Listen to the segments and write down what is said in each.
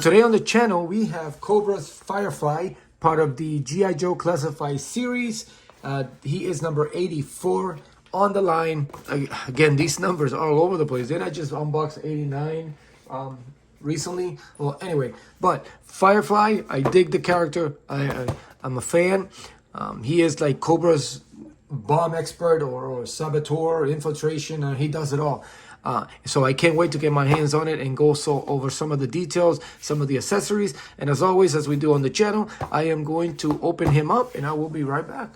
today on the channel, we have Cobra's Firefly, part of the G.I. Joe Classified series. He is number 84 on the line. Again, these numbers are all over the place. Didn't I just unbox 89 recently? Well, anyway, but Firefly, I dig the character. I'm a fan. He is like Cobra's bomb expert or saboteur, infiltration. He does it all. So I can't wait to get my hands on it and go over some of the details, some of the accessories. And as always, as we do on the channel, I am going to open him up and I will be right back.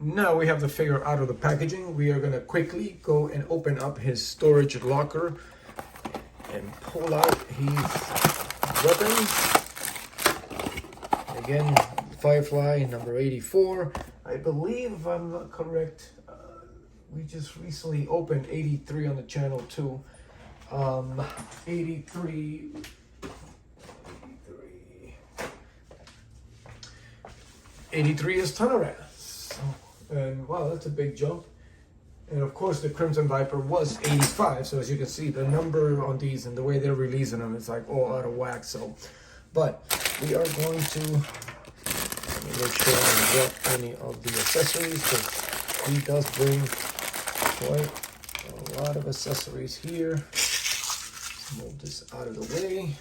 Now we have the figure out of the packaging. We are going to quickly go and open up his storage locker and pull out his weapons. Again, Firefly number 84. I believe, if I'm not correct, we just recently opened 83 on the channel too. 83 is Tanaran. So, and wow, that's a big jump. And of course, the Crimson Viper was 85. So as you can see, the number on these and the way they're releasing them, it's like all out of whack. So, but we are going to make sure I don't get any of the accessories, because he does bring quite a lot of accessories here. Let's move this out of the way.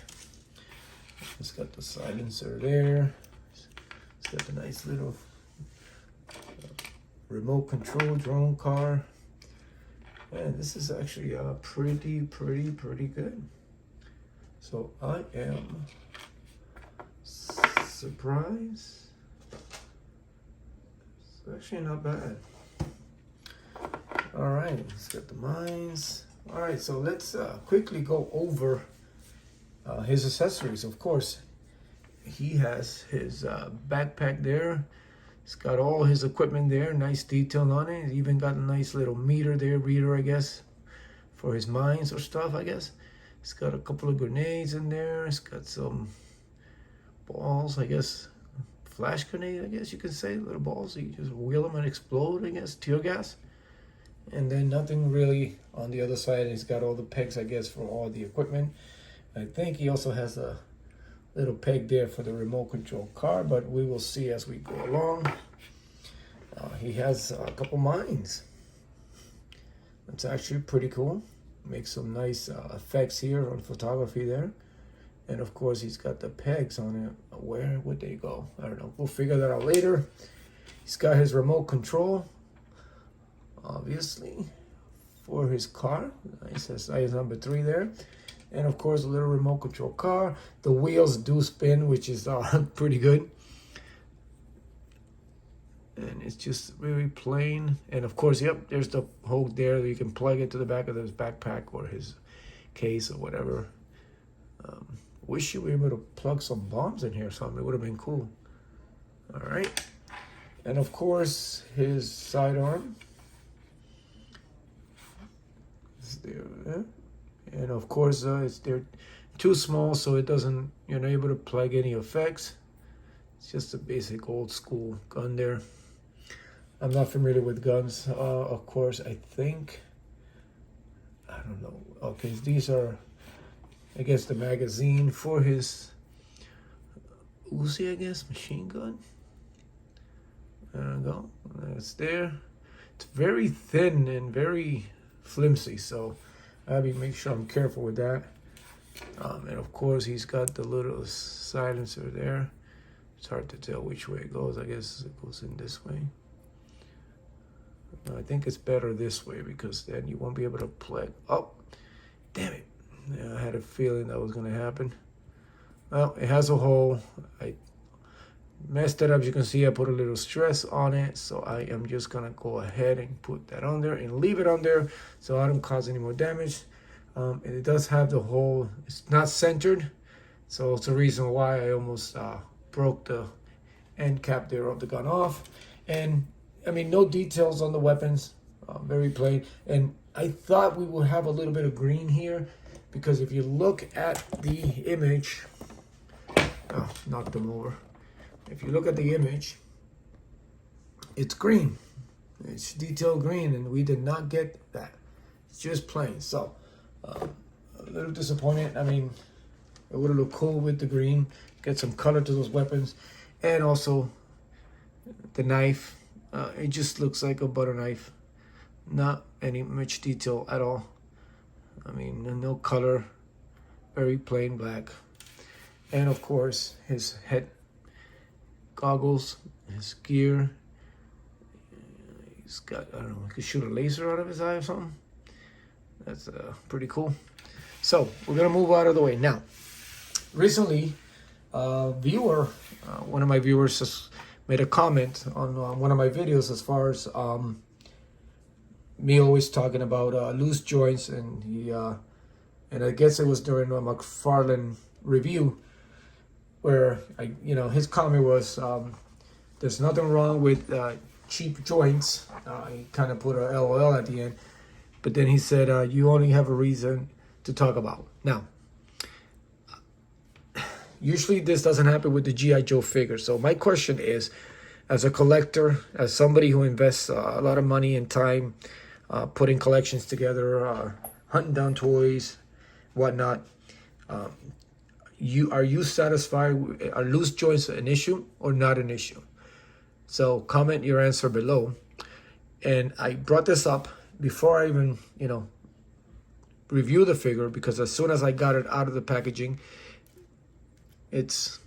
It's got the silencer there. It's got the nice little remote control drone car. And this is actually pretty good. So I am surprised. It's actually not bad. All right, let's get the mines. All right, so let's quickly go over his accessories. Of course, he has his backpack there. He's got all his equipment there, nice detail on it. He's even got a nice little meter there, reader, I guess, for his mines or stuff, I guess. He's got a couple of grenades in there. He's got some balls, I guess, flash grenade, I guess you could say, little balls. You just wheel them and explode, I guess, tear gas. And then nothing really on the other side. He's got all the pegs, I guess, for all the equipment. I think he also has a little peg there for the remote control car, but we will see as we go along. He has a couple mines. That's actually pretty cool. Makes some nice effects here on photography there. And of course, he's got the pegs on it. Where would they go? I don't know. We'll figure that out later. He's got his remote control, obviously, for his car. Nice size number 3 there. And of course, a little remote control car. The wheels do spin, which is pretty good. And it's just very plain. And of course, yep, there's the hole there that you can plug it to the back of his backpack or his case or whatever. Wish you were able to plug some bombs in here or something. It would have been cool. All right. And of course, his sidearm. There. And of course, they're too small, so it doesn't, you're not able to plug any effects. It's just a basic old school gun there. I'm not familiar with guns. Of course, I think, I don't know. Okay, these are, I guess, the magazine for his Uzi, I guess, machine gun. There we go. It's there. It's very thin and very flimsy, so I have to make sure I'm careful with that. And of course, he's got the little silencer there. It's hard to tell which way it goes. I guess it goes in this way. I think it's better this way, because then you won't be able to plug. Oh, damn it. Yeah, I had a feeling that was going to happen. Well, it has a hole. I messed it up. As you can see, I put a little stress on it, so I am just going to go ahead and put that on there and leave it on there so I don't cause any more damage. And it does have the hole. It's not centered, so it's the reason why I almost broke the end cap there of the gun off. And I mean, no details on the weapons, very plain. And I thought we would have a little bit of green here, because if you look at the image, knocked them over. If you look at the image, it's green. It's detailed green, and we did not get that. It's just plain. So, a little disappointed. I mean, It would look cool with the green. Get some color to those weapons. And also the knife. It just looks like a butter knife. Not any much detail at all. I mean, no color. Very plain black. And of course, his head goggles, his gear. He's got, I don't know, he could shoot a laser out of his eye or something. That's pretty cool. So we're gonna move out of the way now. Recently, viewer, one of my viewers just made a comment on one of my videos as far as me always talking about loose joints, and he and I guess it was during a McFarlane review where his comment was there's nothing wrong with cheap joints. He kind of put a LOL at the end, but then he said you only have a reason to talk about. Now, usually this doesn't happen with the G.I. Joe figure. So my question is, as a collector, as somebody who invests a lot of money and time putting collections together, hunting down toys, whatnot, are you satisfied? Are loose joints an issue or not an issue? So comment your answer below. And I brought this up before I even, review the figure, because as soon as I got it out of the packaging, it's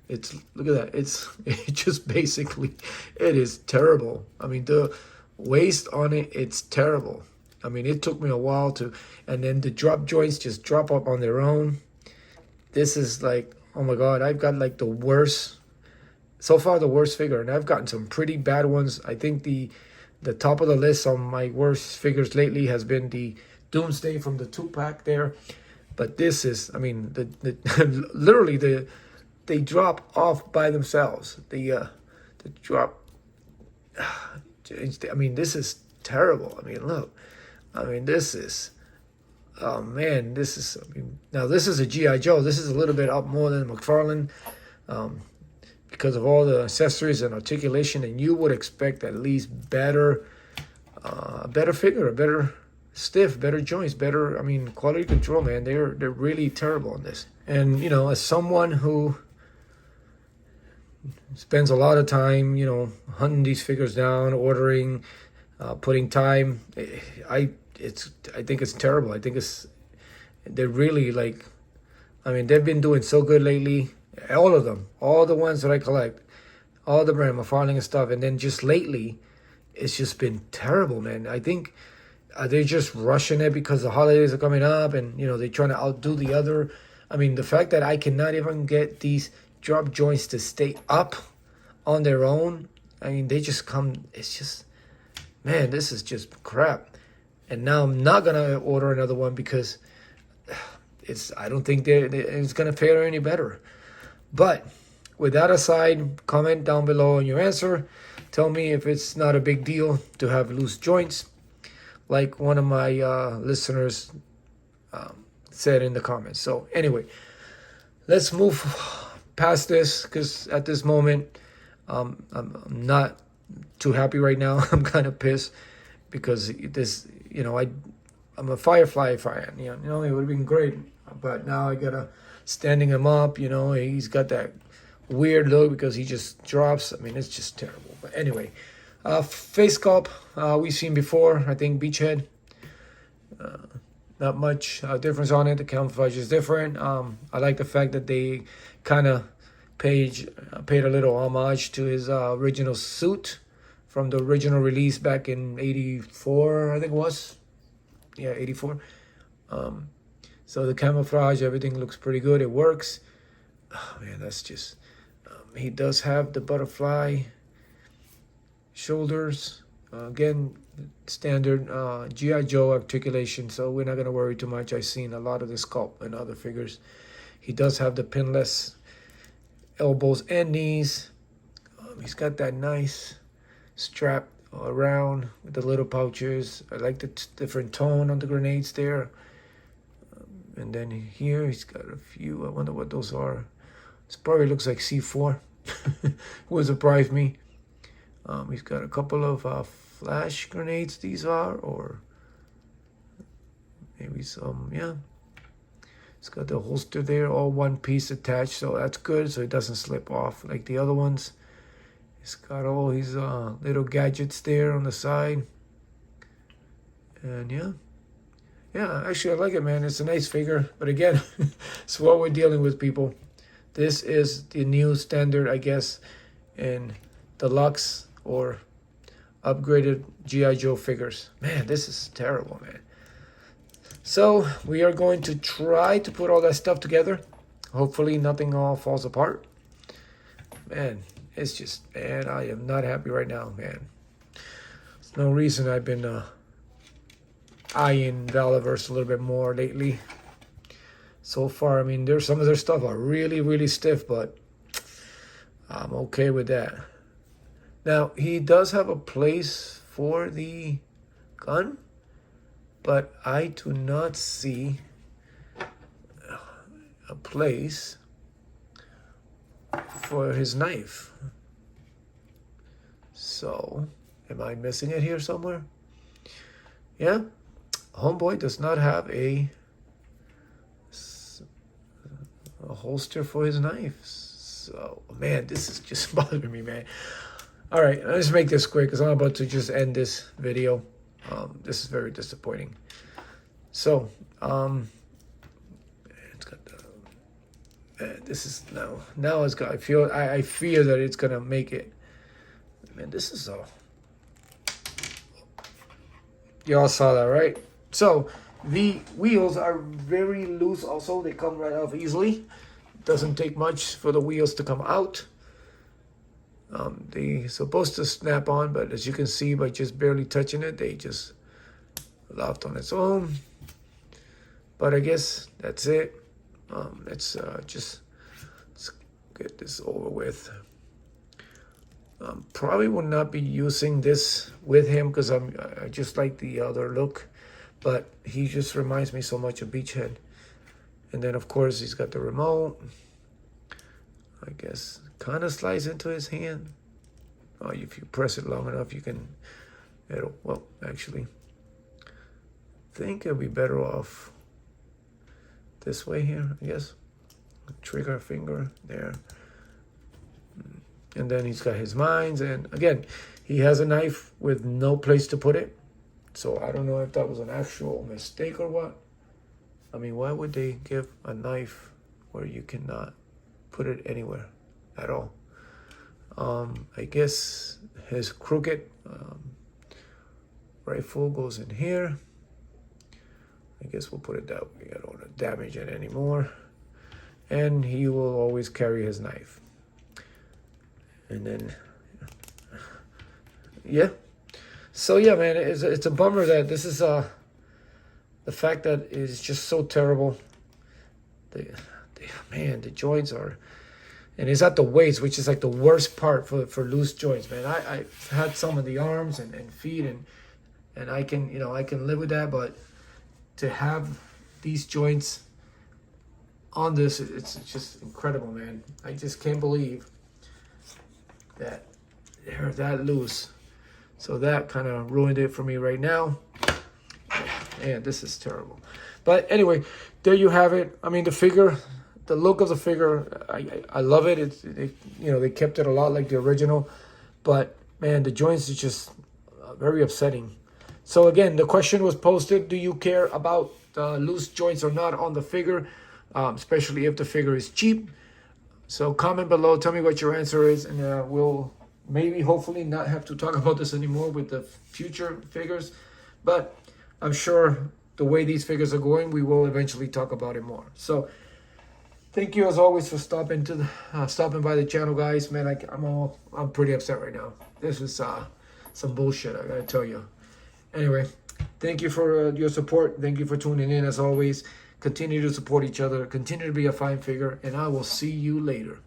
look at that. It just basically, it is terrible. I mean, the waist on it, it's terrible. I mean, it took me a while and then the drop joints just drop up on their own. This is like, oh my God, I've got like the worst, so far the worst figure, and I've gotten some pretty bad ones. I think the top of the list on my worst figures lately has been the Doomsday from the 2-pack there. But this is, I mean, literally they drop off by themselves. The drop, I mean, this is terrible. I mean, look, I mean, this is, oh man, this is, I mean, now this is a G.I. Joe. This is a little bit up more than McFarlane because of all the accessories and articulation, and you would expect at least better figure, a better stiff, better joints, better, I mean, quality control, man. They're really terrible on this. And, as someone who spends a lot of time, hunting these figures down, ordering, putting time, I think it's terrible. I think they're really like, I mean, they've been doing so good lately. All of them, all the ones that I collect, all the brand, McFarlane and stuff. And then just lately, it's just been terrible, man. I think they're just rushing it because the holidays are coming up, and they're trying to outdo the other. I mean, the fact that I cannot even get these drop joints to stay up on their own, I mean, they just come, it's just, man, this is just crap. And now I'm not gonna order another one because I don't think it's gonna fare any better. But with that aside, comment down below on your answer. Tell me if it's not a big deal to have loose joints, like one of my listeners said in the comments. So anyway, let's move past this, because at this moment, I'm not too happy right now. I'm kind of pissed because this, I'm a Firefly fan. It would have been great, but now I gotta standing him up. He's got that weird look because he just drops. I mean, it's just terrible. But anyway, face sculpt we've seen before. I think Beachhead. Not much difference on it. The camouflage is different. I like the fact that they kind of paid a little homage to his original suit from the original release back in '84, I think it was. Yeah, '84. So the camouflage, everything looks pretty good. It works. Oh man, that's just. He does have the butterfly shoulders. Again, standard G.I. Joe articulation, so we're not going to worry too much. I've seen a lot of the sculpt and other figures. He does have the pinless elbows and knees. He's got that nice strap around with the little pouches. I like the different tone on the grenades there. And then here he's got a few. I wonder what those are. This probably looks like C4. Would surprise me. He's got a couple of flash grenades, these are, or maybe some, yeah. It's got the holster there, all one piece attached, so that's good, so it doesn't slip off like the other ones. It's got all these little gadgets there on the side. And yeah, actually I like it, man. It's a nice figure, but again, it's what we're dealing with, people. This is the new standard, I guess, in deluxe or upgraded G.I. Joe figures. Man, this is terrible, man. So we are going to try to put all that stuff together. Hopefully nothing all falls apart. Man, it's just, man, I am not happy right now, man. There's no reason I've been eyeing Valaverse a little bit more lately. So far, I mean, there's some of their stuff are really, really stiff, but I'm okay with that. Now, he does have a place for the gun, but I do not see a place for his knife. So, am I missing it here somewhere? Yeah, homeboy does not have a holster for his knife. So, man, this is just bothering me, man. All right, let's make this quick because I'm about to just end this video. This is very disappointing. So, it's got the, this is now it's got, I fear that it's gonna make it. Man, this is y'all saw that, right? So the wheels are very loose also. They come right off easily. Doesn't take much for the wheels to come out. They're supposed to snap on, but as you can see by just barely touching it, they just locked on its own. But I guess that's it. Let's get this over with. Probably will not be using this with him because I just like the other look, but he just reminds me so much of Beachhead. And then of course he's got the remote. I guess kind of slides into his hand. Oh, if you press it long enough, you can. Well, actually, I think it'll be better off this way here. I guess trigger finger there. And then he's got his mines, and again, he has a knife with no place to put it. So I don't know if that was an actual mistake or what. I mean, why would they give a knife where you cannot put it anywhere at all? I guess his crooked rifle goes in here. I guess we'll put it that way. I don't want to damage it anymore. And he will always carry his knife. And then, yeah. So yeah, man, it's a bummer that this is the fact that it's just so terrible. Man, the joints are, and it's at the waist, which is like the worst part for loose joints, man. I've had some of the arms and feet, and I can I can live with that, but to have these joints on this, it's just incredible, man. I just can't believe that they're that loose. So that kind of ruined it for me right now. Man, this is terrible. But anyway, there you have it. I mean, the figure, the look of the figure, I love it. They kept it a lot like the original, but man, the joints is just very upsetting. So again, the question was posted: do you care about loose joints or not on the figure, especially if the figure is cheap? So comment below, tell me what your answer is, and we'll maybe, hopefully, not have to talk about this anymore with the future figures. But I'm sure the way these figures are going, we will eventually talk about it more. So thank you as always for stopping by the channel, guys. Man, I'm pretty upset right now. This is some bullshit, I gotta tell you. Anyway, thank you for your support. Thank you for tuning in as always. Continue to support each other. Continue to be a fine figure, and I will see you later.